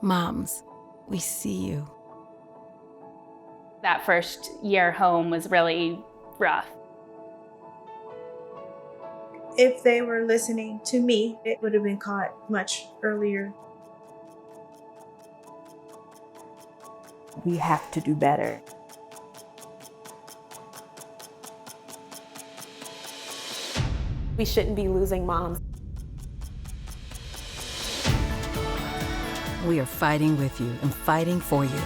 Moms, we see you. That first year home was really rough. If they were listening to me, it would have been caught much earlier. We have to do better. We shouldn't be losing moms. We are fighting with you and fighting for you.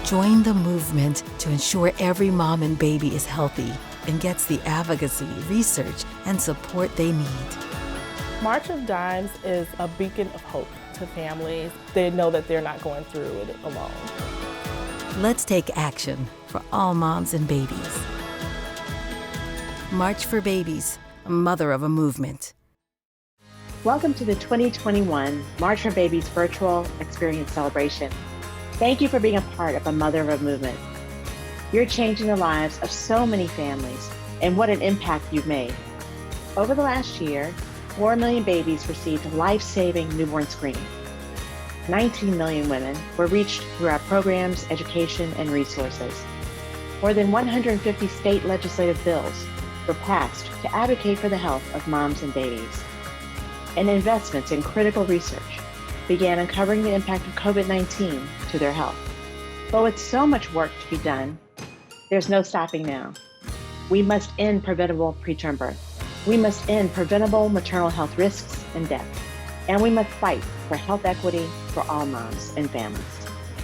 Join the movement to ensure every mom and baby is healthy and gets the advocacy, research, and support they need. March of Dimes is a beacon of hope to families. They know that they're not going through it alone. Let's take action for all moms and babies. March for Babies, a mother of a movement. Welcome to the 2021 March for Babies virtual experience celebration. Thank you for being a part of a mother of a movement. You're changing the lives of so many families, and what an impact you've made. Over the last year, 4 million babies received life-saving newborn screening. 19 million women were reached through our programs, education, and resources. More than 150 state legislative bills were passed to advocate for the health of moms and babies. And investments in critical research began uncovering the impact of COVID-19 to their health. But with so much work to be done, there's no stopping now. We must end preventable preterm birth. We must end preventable maternal health risks and death. And we must fight for health equity for all moms and families.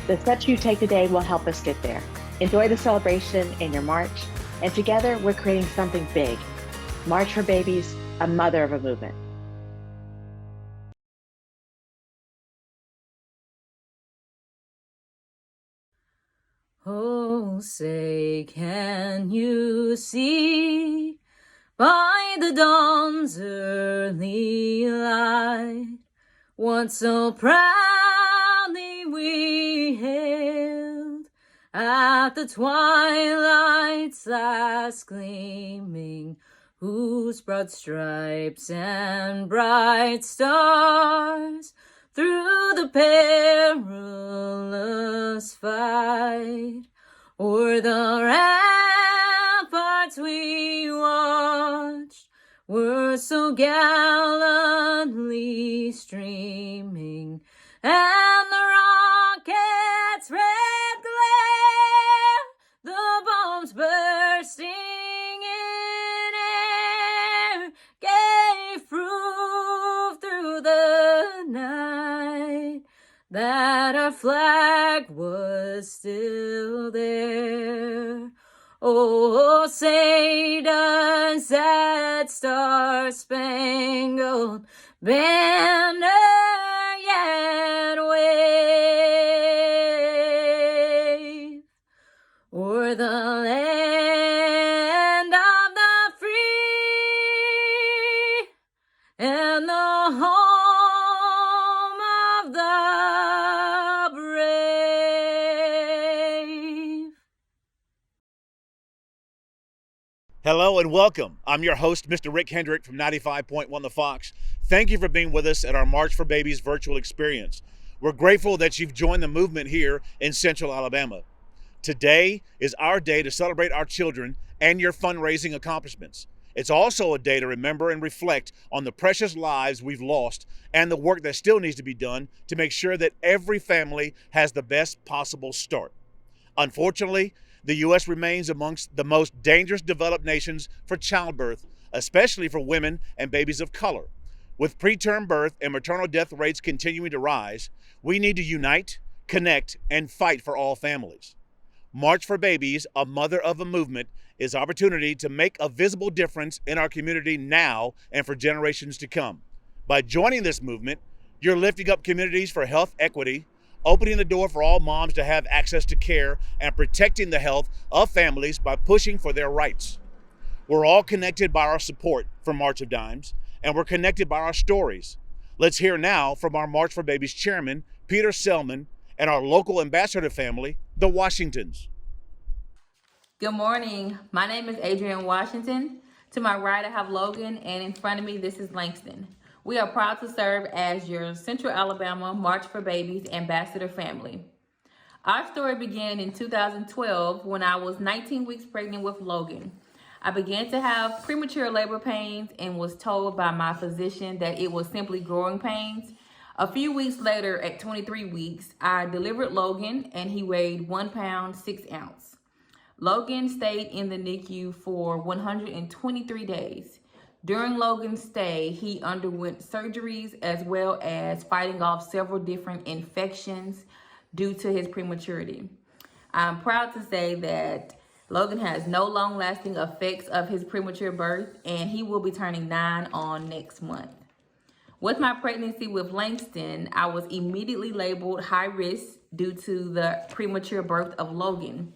The steps you take today will help us get there. Enjoy the celebration in your march, and together we're creating something big. March for Babies, a mother of a movement. Oh, say, can you see by the dawn's early light what so proudly we hailed at the twilight's last gleaming, whose broad stripes and bright stars through the perilous fight o'er the ramparts we watched were so gallantly streaming, and the rocket's red glare, the bombs bursting in air, gave proof through the night that our flag was still there. Oh, say does that star-spangled banner yet wave o'er the land of the free and the home of the brave. Hello and welcome. I'm your host, Mr. Rick Hendrick from 95.1 The Fox. Thank you for being with us at our March for Babies virtual experience. We're grateful that you've joined the movement here in Central Alabama. Today is our day to celebrate our children and your fundraising accomplishments. It's also a day to remember and reflect on the precious lives we've lost and the work that still needs to be done to make sure that every family has the best possible start. Unfortunately, the U.S. remains amongst the most dangerous developed nations for childbirth, especially for women and babies of color. With preterm birth and maternal death rates continuing to rise, we need to unite, connect, and fight for all families. March for Babies, a mother of a movement, is opportunity to make a visible difference in our community now and for generations to come. By joining this movement, you're lifting up communities for health equity, opening the door for all moms to have access to care, and protecting the health of families by pushing for their rights. We're all connected by our support for March of Dimes, and we're connected by our stories. Let's hear now from our March for Babies chairman, Peter Selman, and our local ambassador family, the Washingtons. Good morning. My name is Adrienne Washington. To my right, I have Logan, and in front of me, this is Langston. We are proud to serve as your Central Alabama March for Babies ambassador family. Our story began in 2012 when I was 19 weeks pregnant with Logan. I began to have premature labor pains and was told by my physician that it was simply growing pains. A few weeks later, at 23 weeks, I delivered Logan and he weighed 1 pound 6 ounces. Logan stayed in the NICU for 123 days. During Logan's stay, he underwent surgeries as well as fighting off several different infections due to his prematurity. I'm proud to say that Logan has no long-lasting effects of his premature birth, and he will be turning 9 on next month. With my pregnancy with Langston, I was immediately labeled high risk due to the premature birth of Logan.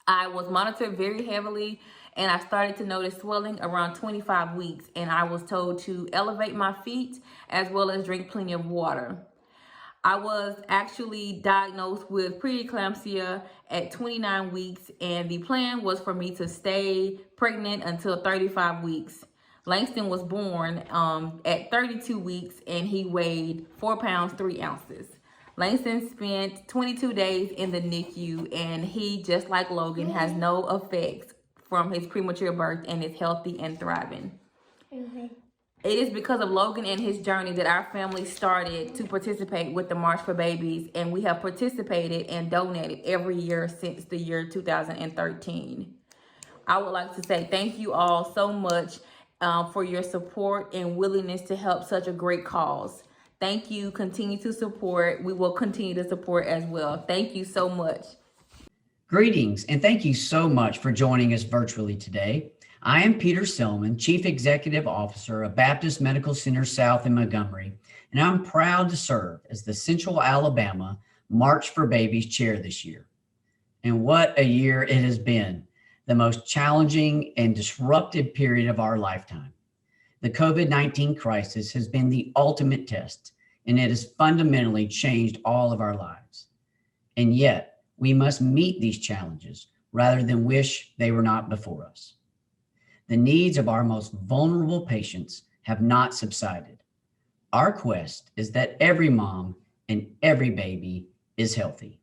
I was monitored very heavily, and I started to notice swelling around 25 weeks, and I was told to elevate my feet as well as drink plenty of water. I was actually diagnosed with preeclampsia at 29 weeks, and the plan was for me to stay pregnant until 35 weeks. Langston was born at 32 weeks, and he weighed 4 pounds 3 ounces. Langston spent 22 days in the NICU, and he, just like Logan, has no effects from his premature birth and is healthy and thriving. It is because of Logan and his journey that our family started to participate with the March for Babies, and we have participated and donated every year since the year 2013. I would like to say thank you all so much for your support and willingness to help such a great cause. Thank you. Continue to support. We will continue to support as well. Thank you so much. Greetings, and thank you so much for joining us virtually today. I am Peter Selman, Chief Executive Officer of Baptist Medical Center South in Montgomery, and I'm proud to serve as the Central Alabama March for Babies Chair this year. And what a year it has been, the most challenging and disruptive period of our lifetime. The COVID-19 crisis has been the ultimate test, and it has fundamentally changed all of our lives. And yet, we must meet these challenges rather than wish they were not before us. The needs of our most vulnerable patients have not subsided. Our quest is that every mom and every baby is healthy.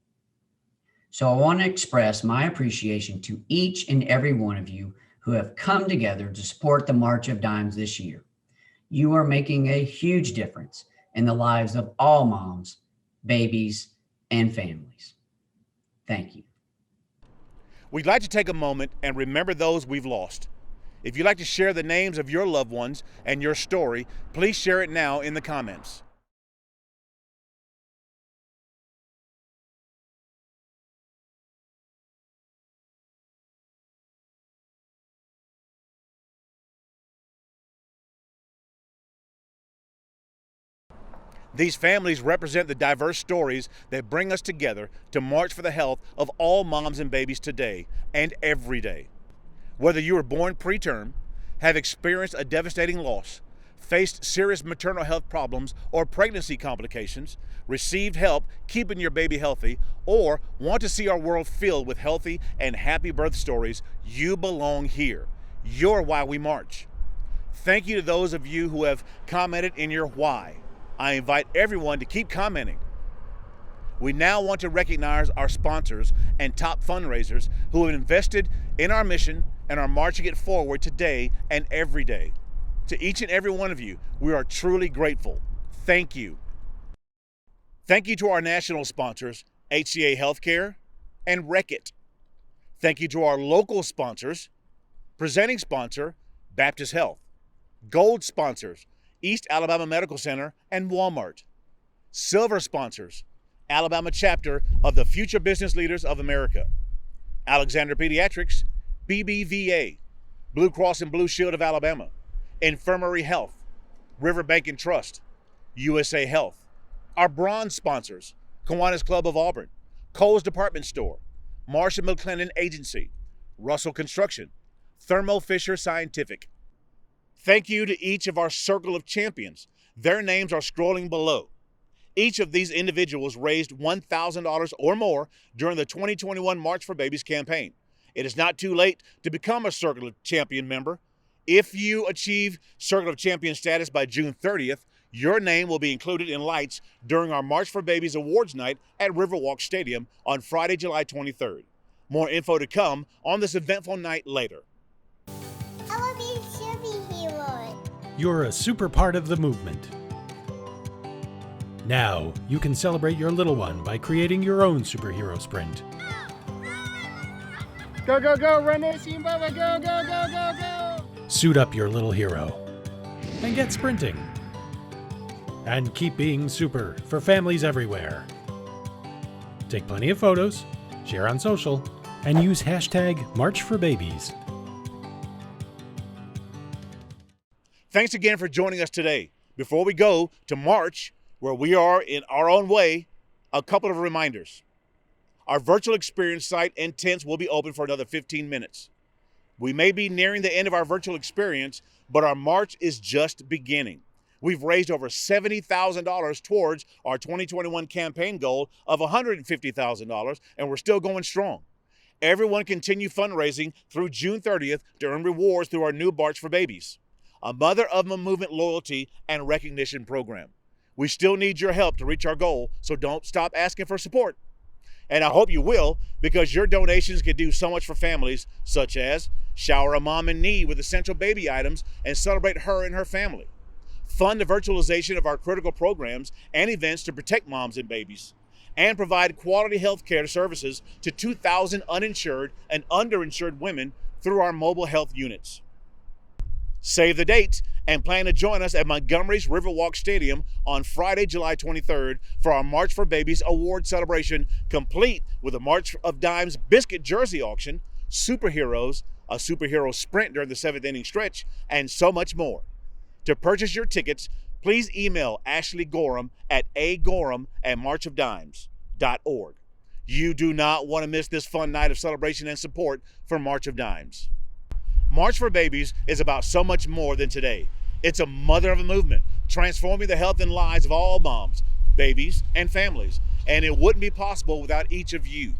So I want to express my appreciation to each and every one of you who have come together to support the March of Dimes this year. You are making a huge difference in the lives of all moms, babies, and families. Thank you. We'd like to take a moment and remember those we've lost. If you'd like to share the names of your loved ones and your story, please share it now in the comments. These families represent the diverse stories that bring us together to march for the health of all moms and babies today and every day. Whether you were born preterm, have experienced a devastating loss, faced serious maternal health problems or pregnancy complications, received help keeping your baby healthy, or want to see our world filled with healthy and happy birth stories, you belong here. You're why we march. Thank you to those of you who have commented in your why. I invite everyone to keep commenting. We now want to recognize our sponsors and top fundraisers who have invested in our mission and are marching it forward today and every day. To each and every one of you, we are truly grateful. Thank you. Thank you to our national sponsors, HCA Healthcare and Reckitt. Thank you to our local sponsors, presenting sponsor, Baptist Health, gold sponsors, East Alabama Medical Center and Walmart, silver sponsors, Alabama chapter of the Future Business Leaders of America, Alexander Pediatrics, BBVA, Blue Cross and Blue Shield of Alabama, Infirmary Health, Riverbank and Trust, USA Health. Our bronze sponsors, Kiwanis Club of Auburn, Kohl's Department Store, Marshall McLennan Agency, Russell Construction, Thermo Fisher Scientific. Thank you to each of our Circle of Champions. Their names are scrolling below. Each of these individuals raised $1,000 or more during the 2021 March for Babies campaign. It is not too late to become a Circle of Champion member. If you achieve Circle of Champions status by June 30th, your name will be included in lights during our March for Babies Awards Night at Riverwalk Stadium on Friday, July 23rd. More info to come on this eventful night later. I want to be a superhero. You're a super part of the movement. Now, you can celebrate your little one by creating your own superhero sprint. Go, go, go, run it, Bubba, go, go, go, go, go! Suit up your little hero and get sprinting. And keep being super for families everywhere. Take plenty of photos, share on social, and use hashtag March for Babies. Thanks again for joining us today. Before we go to March, where we are in our own way, a couple of reminders. Our virtual experience site and tents will be open for another 15 minutes. We may be nearing the end of our virtual experience, but our March is just beginning. We've raised over $70,000 towards our 2021 campaign goal of $150,000, and we're still going strong. Everyone continue fundraising through June 30th to earn rewards through our new March for Babies, a Mother of the Movement loyalty and recognition program. We still need your help to reach our goal, so don't stop asking for support. And I hope you will, because your donations can do so much for families, such as shower a mom in need with essential baby items and celebrate her and her family. Fund the virtualization of our critical programs and events to protect moms and babies, and provide quality health care services to 2,000 uninsured and underinsured women through our mobile health units. Save the date and plan to join us at Montgomery's Riverwalk Stadium on Friday, July 23rd for our March for Babies award celebration, complete with a March of Dimes biscuit jersey auction, superheroes, a superhero sprint during the 7th inning stretch, and so much more. To purchase your tickets, please email Ashley Gorham at agorham@marchofdimes.org. You do not want to miss this fun night of celebration and support for March of Dimes. March for Babies is about so much more than today. It's a mother of a movement, transforming the health and lives of all moms, babies, and families. And it wouldn't be possible without each of you.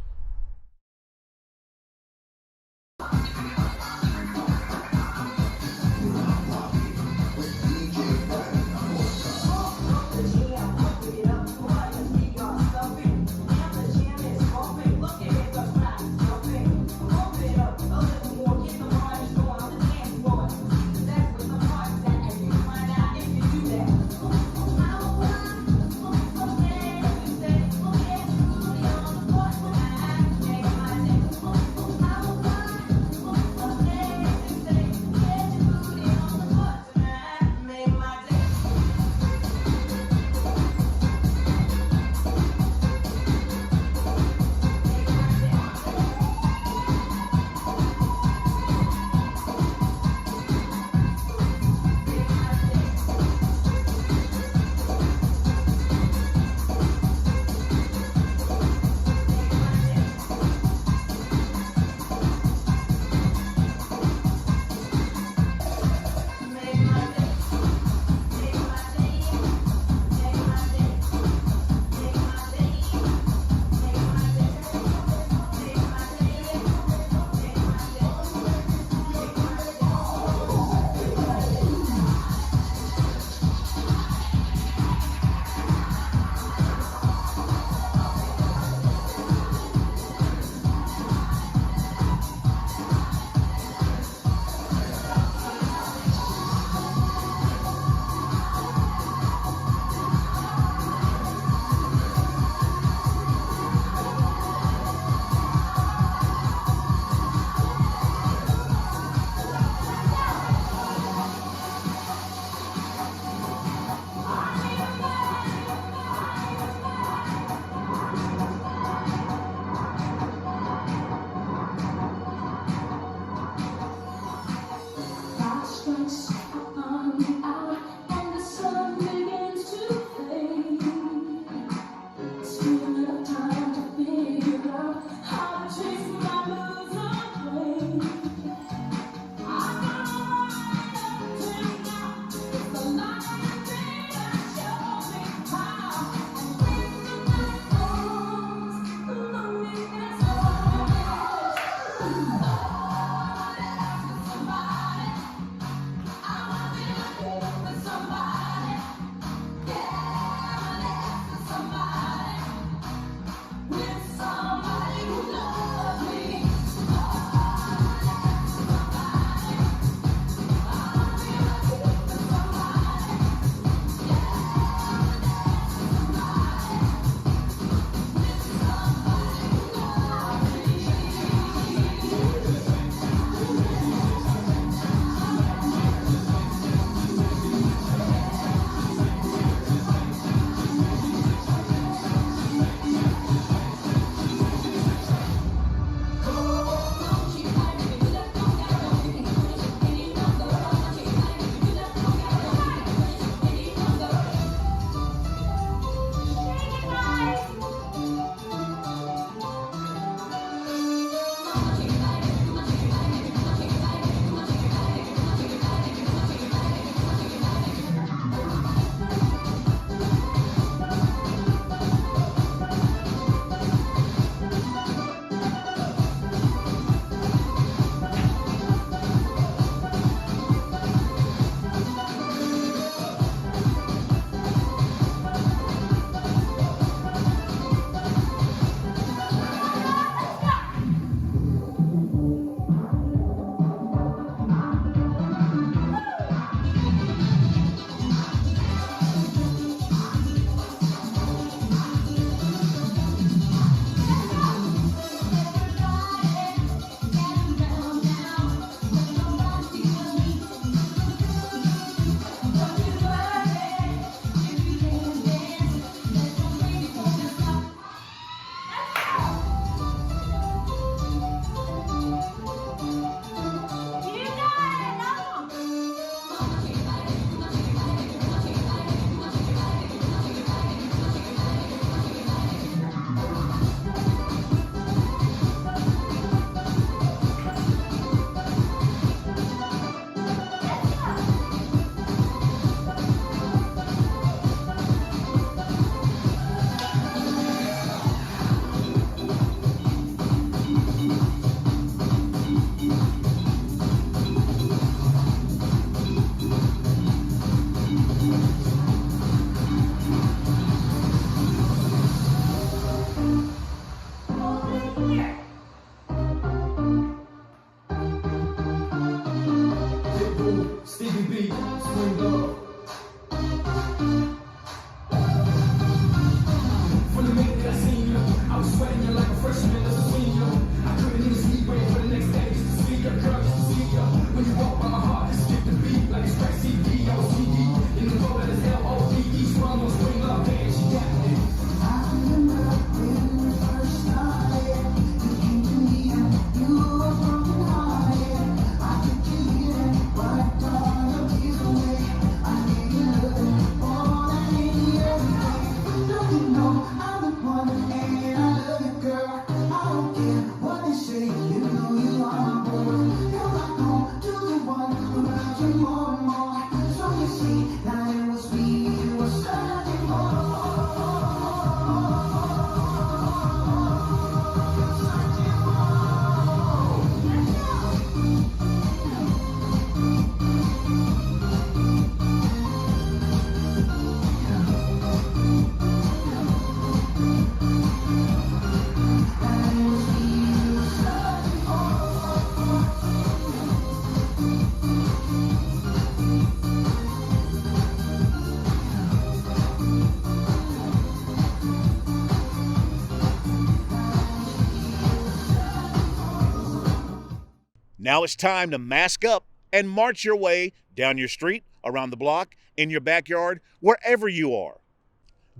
Now it's time to mask up and march your way down your street, around the block, in your backyard, wherever you are.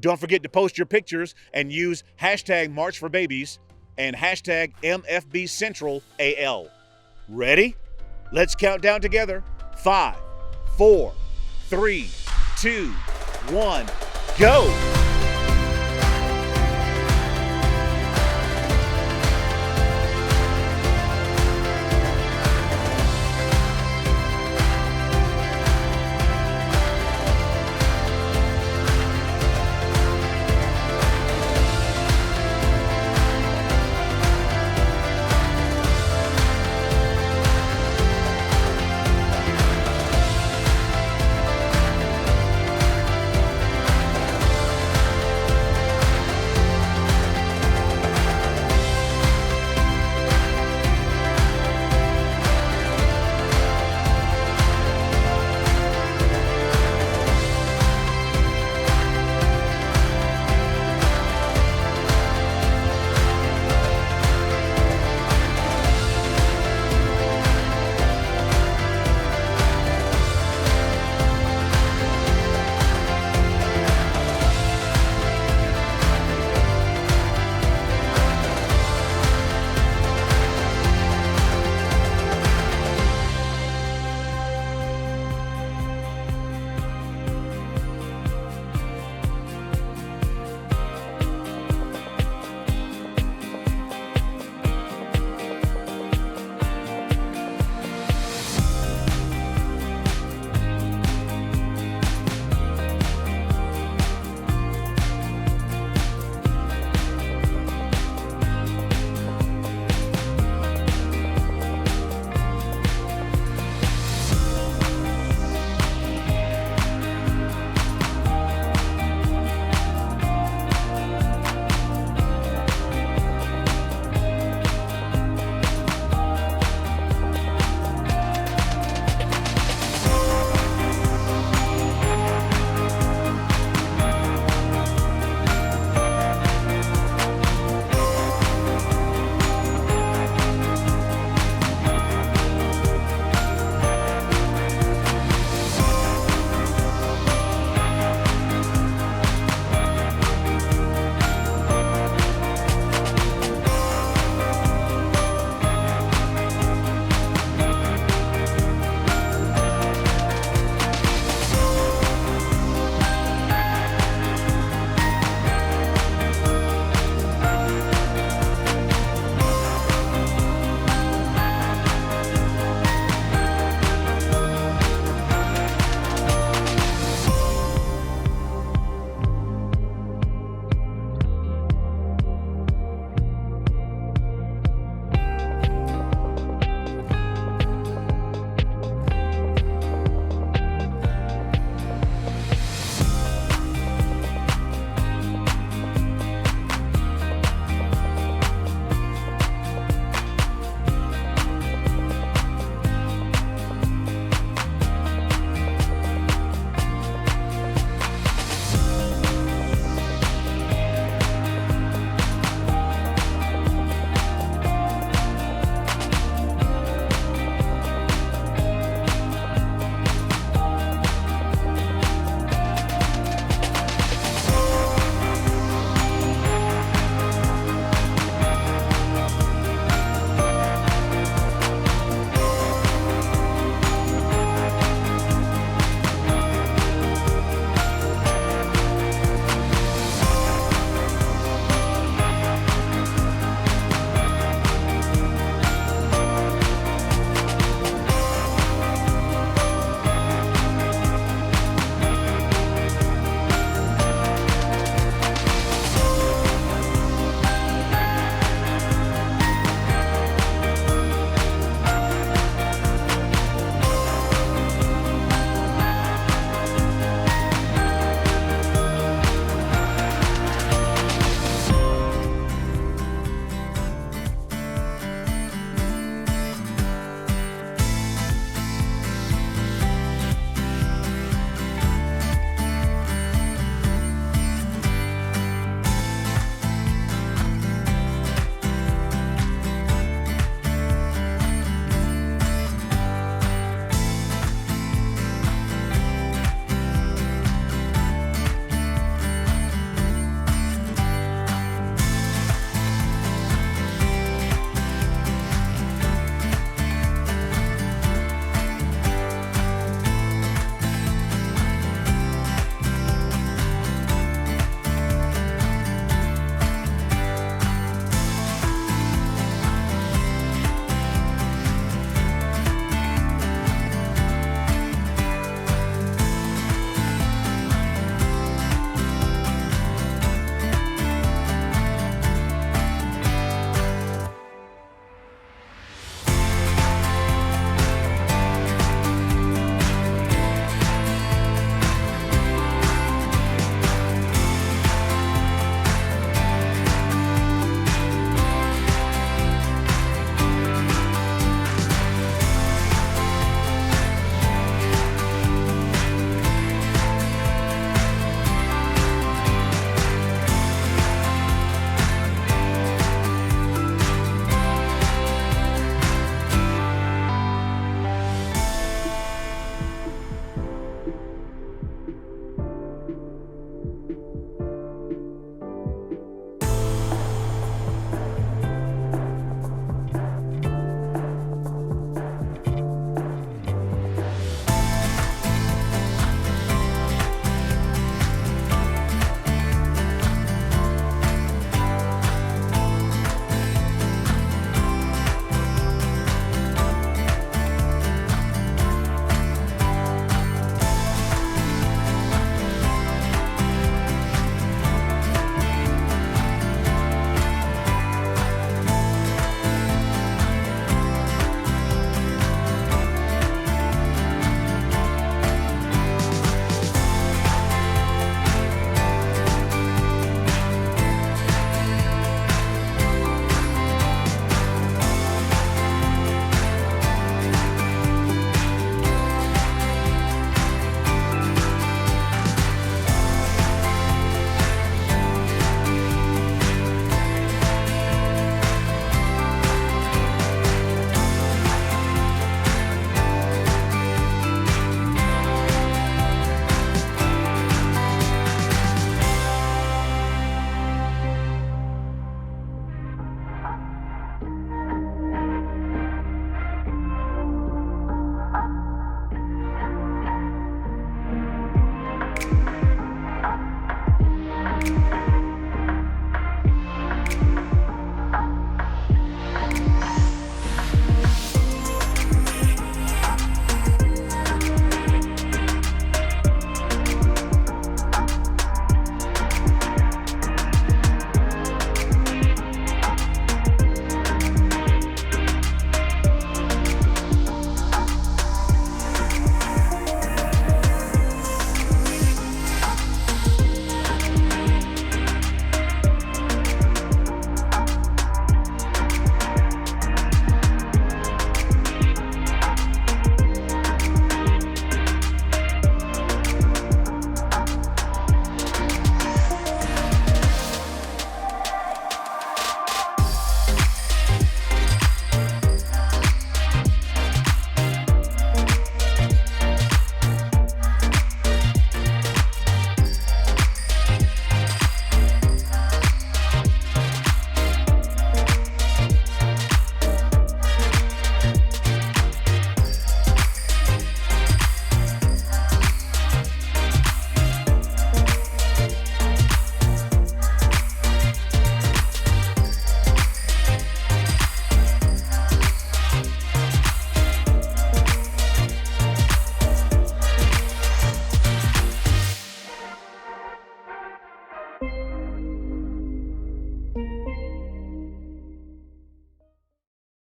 Don't forget to post your pictures and use hashtag March for Babies and hashtag MFBCentralAL. Ready? Let's count down together. 5, 4, 3, 2, 1, go!